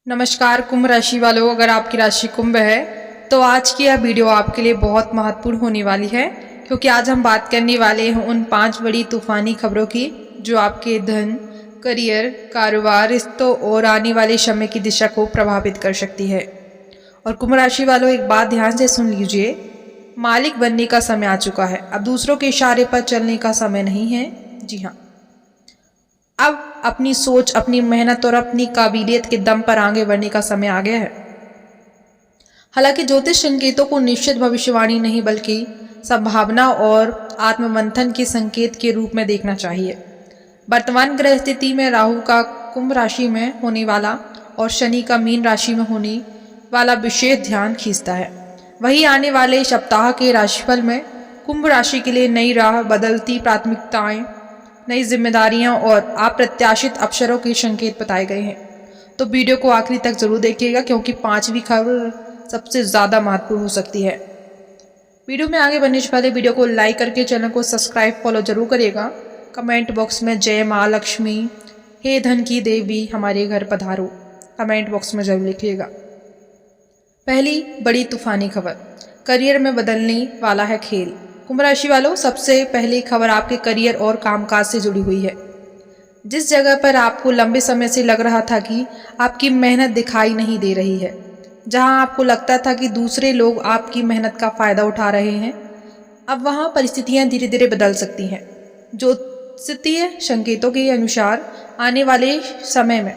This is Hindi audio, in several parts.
नमस्कार कुंभ राशि वालों, अगर आपकी राशि कुंभ है तो आज की यह वीडियो आपके लिए बहुत महत्वपूर्ण होने वाली है, क्योंकि आज हम बात करने वाले हैं उन 5 बड़ी तूफानी खबरों की जो आपके धन, करियर, कारोबार, रिश्तों और आने वाले समय की दिशा को प्रभावित कर सकती है। और कुंभ राशि वालों, एक बात ध्यान से सुन लीजिए, मालिक बनने का समय आ चुका है। अब दूसरों के इशारे पर चलने का समय नहीं है। जी हाँ, अब अपनी सोच, अपनी मेहनत और अपनी काबिलियत के दम पर आगे बढ़ने का समय आ गया है। हालांकि ज्योतिष संकेतों को निश्चित भविष्यवाणी नहीं बल्कि संभावना और आत्ममंथन के संकेत के रूप में देखना चाहिए। वर्तमान ग्रह स्थिति में राहु का कुंभ राशि में होने वाला और शनि का मीन राशि में होने वाला विशेष ध्यान खींचता है। वही आने वाले सप्ताह के राशिफल में कुंभ राशि के लिए नई राह, बदलती प्राथमिकताएं, नई जिम्मेदारियां और अप्रत्याशित अवसरों के संकेत बताए गए हैं। तो वीडियो को आखिरी तक जरूर देखिएगा, क्योंकि 5वीं खबर सबसे ज़्यादा महत्वपूर्ण हो सकती है। वीडियो में आगे बढ़ने से पहले वीडियो को लाइक करके चैनल को सब्सक्राइब, फॉलो जरूर करिएगा। कमेंट बॉक्स में जय माँ लक्ष्मी, हे धन की देवी हमारे घर पधारो, कमेंट बॉक्स में जरूर लिखिएगा। पहली बड़ी तूफानी खबर, करियर में बदलने वाला है खेल। कुंभ राशि वालों, सबसे पहली खबर आपके करियर और कामकाज से जुड़ी हुई है। जिस जगह पर आपको लंबे समय से लग रहा था कि आपकी मेहनत दिखाई नहीं दे रही है, जहां आपको लगता था कि दूसरे लोग आपकी मेहनत का फायदा उठा रहे हैं, अब वहां परिस्थितियां धीरे धीरे बदल सकती हैं। ज्योतिषीय संकेतों के अनुसार आने वाले समय में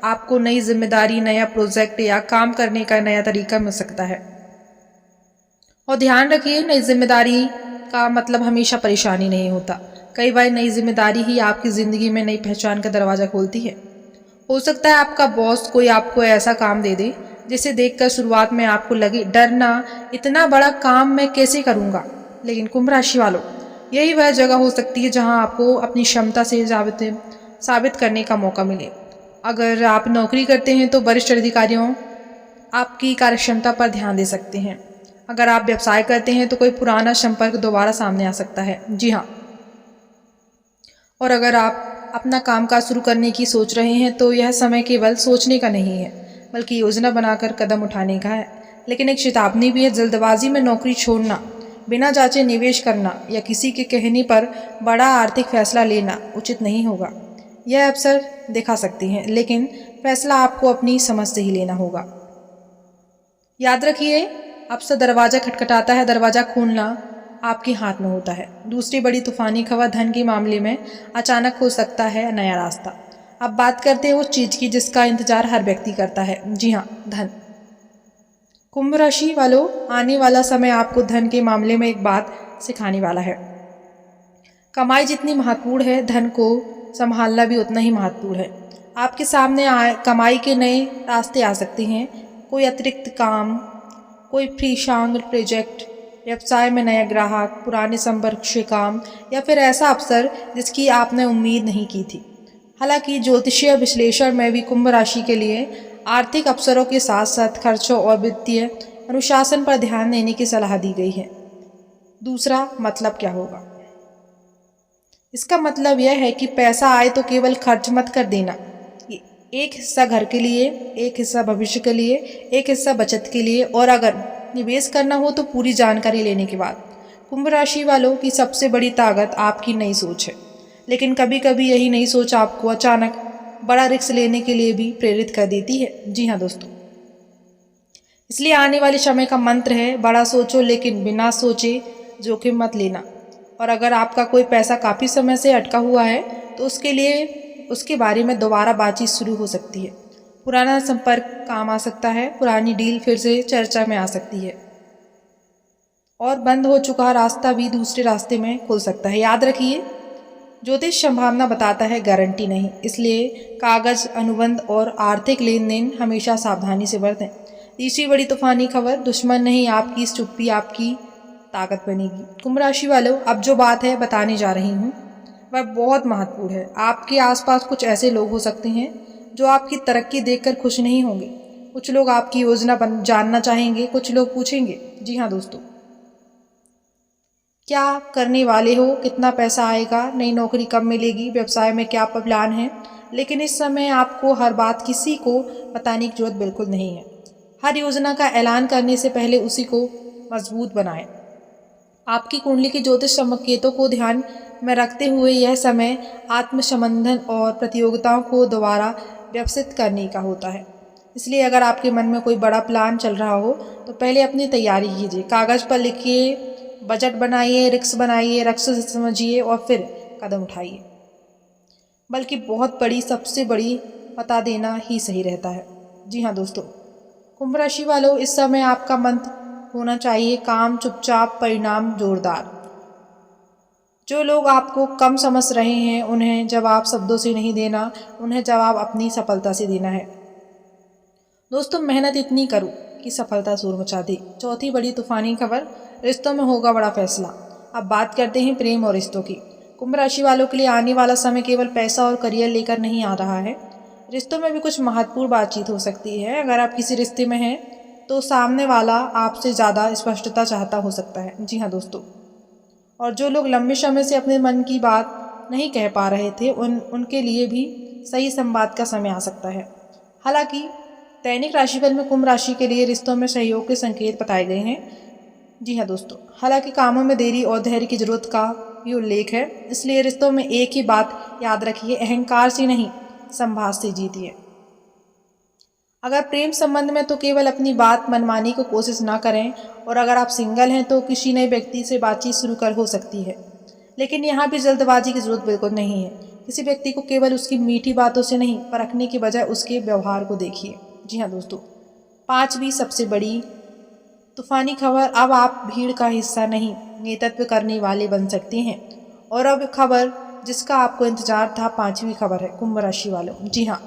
आपको नई जिम्मेदारी, नया प्रोजेक्ट या काम करने का नया तरीका मिल सकता है। और ध्यान रखिए, नई जिम्मेदारी का मतलब हमेशा परेशानी नहीं होता। कई बार नई जिम्मेदारी ही आपकी ज़िंदगी में नई पहचान का दरवाज़ा खोलती है। हो सकता है आपका बॉस कोई आपको ऐसा काम दे दे जिसे देखकर शुरुआत में आपको लगे डरना, इतना बड़ा काम मैं कैसे करूँगा। लेकिन कुंभ राशि वालों, यही वह जगह हो सकती है जहाँ आपको अपनी क्षमता से साबित करने का मौका मिले। अगर आप नौकरी करते हैं तो वरिष्ठ अधिकारियों आपकी कार्यक्षमता पर ध्यान दे सकते हैं। अगर आप व्यवसाय करते हैं तो कोई पुराना संपर्क दोबारा सामने आ सकता है। जी हाँ, और अगर आप अपना कामकाज शुरू करने की सोच रहे हैं तो यह समय केवल सोचने का नहीं है, बल्कि योजना बनाकर कदम उठाने का है। लेकिन एक चेतावनी भी है, जल्दबाजी में नौकरी छोड़ना, बिना जांचे निवेश करना या किसी के कहने पर बड़ा आर्थिक फैसला लेना उचित नहीं होगा। यह अवसर दिखा सकती हैं, लेकिन फैसला आपको अपनी समझ से ही लेना होगा। याद रखिए, अक्सर दरवाज़ा खटखटाता है, दरवाज़ा खोलना आपके हाथ में होता है। दूसरी बड़ी तूफानी खबर, धन के मामले में अचानक हो सकता है नया रास्ता। अब बात करते हैं उस चीज़ की जिसका इंतजार हर व्यक्ति करता है। जी हाँ, धन। कुंभ राशि वालों, आने वाला समय आपको धन के मामले में एक बात सिखाने वाला है। कमाई जितनी महत्वपूर्ण है, धन को संभालना भी उतना ही महत्वपूर्ण है। आपके सामने कमाई के नए रास्ते आ सकते हैं। कोई अतिरिक्त काम, कोई फ्रीलांस प्रोजेक्ट, व्यवसाय में नया ग्राहक, पुराने संपर्क से काम, या फिर ऐसा अवसर जिसकी आपने उम्मीद नहीं की थी। हालांकि ज्योतिषीय विश्लेषण में भी कुंभ राशि के लिए आर्थिक अवसरों के साथ साथ खर्चों और वित्तीय अनुशासन पर ध्यान देने की सलाह दी गई है। दूसरा मतलब क्या होगा? इसका मतलब यह है कि पैसा आए तो केवल खर्च मत कर देना। एक हिस्सा घर के लिए, एक हिस्सा भविष्य के लिए, एक हिस्सा बचत के लिए, और अगर निवेश करना हो तो पूरी जानकारी लेने के बाद। कुंभ राशि वालों की सबसे बड़ी ताकत आपकी नई सोच है, लेकिन कभी कभी यही नई सोच आपको अचानक बड़ा रिस्क लेने के लिए भी प्रेरित कर देती है। जी हाँ दोस्तों, इसलिए आने वाले समय का मंत्र है, बड़ा सोचो लेकिन बिना सोचे जोखिम मत लेना। और अगर आपका कोई पैसा काफ़ी समय से अटका हुआ है तो उसके बारे में दोबारा बातचीत शुरू हो सकती है। पुराना संपर्क काम आ सकता है, पुरानी डील फिर से चर्चा में आ सकती है, और बंद हो चुका रास्ता भी दूसरे रास्ते में खुल सकता है। याद रखिए, ज्योतिष संभावना बताता है, गारंटी नहीं। इसलिए कागज, अनुबंध और आर्थिक लेन देन हमेशा सावधानी से बरतें। तीसरी बड़ी तूफानी खबर, दुश्मन नहीं आपकी चुप्पी आपकी ताकत बनेगी। कुंभ राशि वालों, अब जो बात है बताने जा रही हूँ वह बहुत महत्वपूर्ण है। आपके आसपास कुछ ऐसे लोग हो सकते हैं जो आपकी तरक्की देखकर खुश नहीं होंगे। कुछ लोग आपकी योजना जानना चाहेंगे, कुछ लोग पूछेंगे, जी हाँ दोस्तों, क्या करने वाले हो, कितना पैसा आएगा, नई नौकरी कब मिलेगी, व्यवसाय में क्या प्लान है। लेकिन इस समय आपको हर बात किसी को बताने की जरूरत बिल्कुल नहीं है। हर योजना का ऐलान करने से पहले उसी को मजबूत बनाएं। आपकी कुंडली के ज्योतिष संकेतों को ध्यान में रखते हुए यह समय आत्मसंबंधन और प्रतियोगिताओं को दोबारा व्यवस्थित करने का होता है। इसलिए अगर आपके मन में कोई बड़ा प्लान चल रहा हो तो पहले अपनी तैयारी कीजिए, कागज़ पर लिखिए, बजट बनाइए, रिस्क बनाइए, लक्ष्य समझिए और फिर कदम उठाइए। बल्कि बहुत बड़ी, सबसे बड़ी बता देना ही सही रहता है। जी हाँ दोस्तों, कुंभ राशि वालों, इस समय आपका मंत्र होना चाहिए काम चुपचाप, परिणाम जोरदार। जो लोग आपको कम समझ रहे हैं उन्हें जवाब शब्दों से नहीं देना, उन्हें जवाब अपनी सफलता से देना है। दोस्तों, मेहनत इतनी करो कि सफलता शोर मचा दे। चौथी बड़ी तूफानी खबर, रिश्तों में होगा बड़ा फैसला। अब बात करते हैं प्रेम और रिश्तों की। कुंभ राशि वालों के लिए आने वाला समय केवल पैसा और करियर लेकर नहीं आ रहा है। रिश्तों में भी कुछ महत्वपूर्ण बातचीत हो सकती है। अगर आप किसी रिश्ते में हैं तो सामने वाला आपसे ज़्यादा स्पष्टता चाहता हो सकता है। जी हाँ दोस्तों, और जो लोग लंबे समय से अपने मन की बात नहीं कह पा रहे थे उनके लिए भी सही संवाद का समय आ सकता है। हालांकि दैनिक राशिफल में कुंभ राशि के लिए रिश्तों में सहयोग के संकेत बताए गए हैं। जी हाँ दोस्तों, हालांकि कामों में देरी और धैर्य की जरूरत का भी उल्लेख है। इसलिए रिश्तों में एक ही बात याद रखिए, अहंकार से नहीं, संवाद से जीतिए। अगर प्रेम संबंध में तो केवल अपनी बात मनमानी को कोशिश ना करें, और अगर आप सिंगल हैं तो किसी नए व्यक्ति से बातचीत शुरू कर हो सकती है। लेकिन यहाँ भी जल्दबाजी की जरूरत बिल्कुल नहीं है। किसी व्यक्ति को केवल उसकी मीठी बातों से नहीं, परखने की बजाय उसके व्यवहार को देखिए। जी हाँ दोस्तों, पांचवी सबसे बड़ी तूफानी खबर, अब आप भीड़ का हिस्सा नहीं, नेतृत्व करने वाले बन सकते हैं। और अब खबर जिसका आपको इंतजार था, पांचवी खबर है कुंभ राशि वालों। जी हाँ,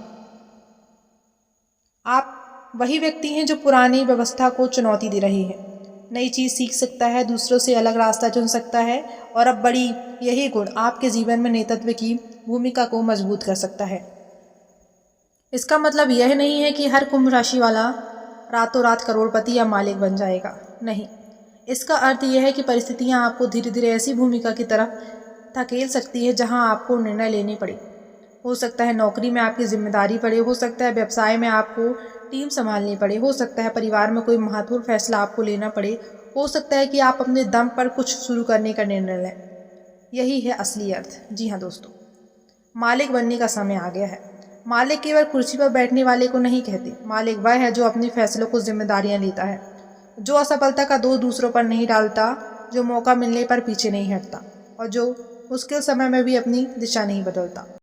आप वही व्यक्ति हैं जो पुरानी व्यवस्था को चुनौती दे रहे हैं। नई चीज़ सीख सकता है, दूसरों से अलग रास्ता चुन सकता है, और अब बड़ी यही गुण आपके जीवन में नेतृत्व की भूमिका को मजबूत कर सकता है। इसका मतलब यह नहीं है कि हर कुंभ राशि वाला रातों रात करोड़पति या मालिक बन जाएगा। नहीं, इसका अर्थ यह है कि परिस्थितियां आपको धीरे धीरे ऐसी भूमिका की तरफ धकेल सकती है जहां आपको निर्णय लेने पड़े। हो सकता है नौकरी में आपकी जिम्मेदारी पड़े, हो सकता है व्यवसाय में आपको टीम संभालनी पड़े, हो सकता है परिवार में कोई महत्वपूर्ण फैसला आपको लेना पड़े, हो सकता है कि आप अपने दम पर कुछ शुरू करने का निर्णय लें। यही है असली अर्थ। जी हाँ दोस्तों, मालिक बनने का समय आ गया है। मालिक केवल कुर्सी पर बैठने वाले को नहीं कहते, मालिक वह है जो अपने फैसलों को जिम्मेदारियां लेता है, जो असफलता का दोष दूसरों पर नहीं डालता, जो मौका मिलने पर पीछे नहीं हटता, और जो मुश्किल समय में भी अपनी दिशा नहीं बदलता।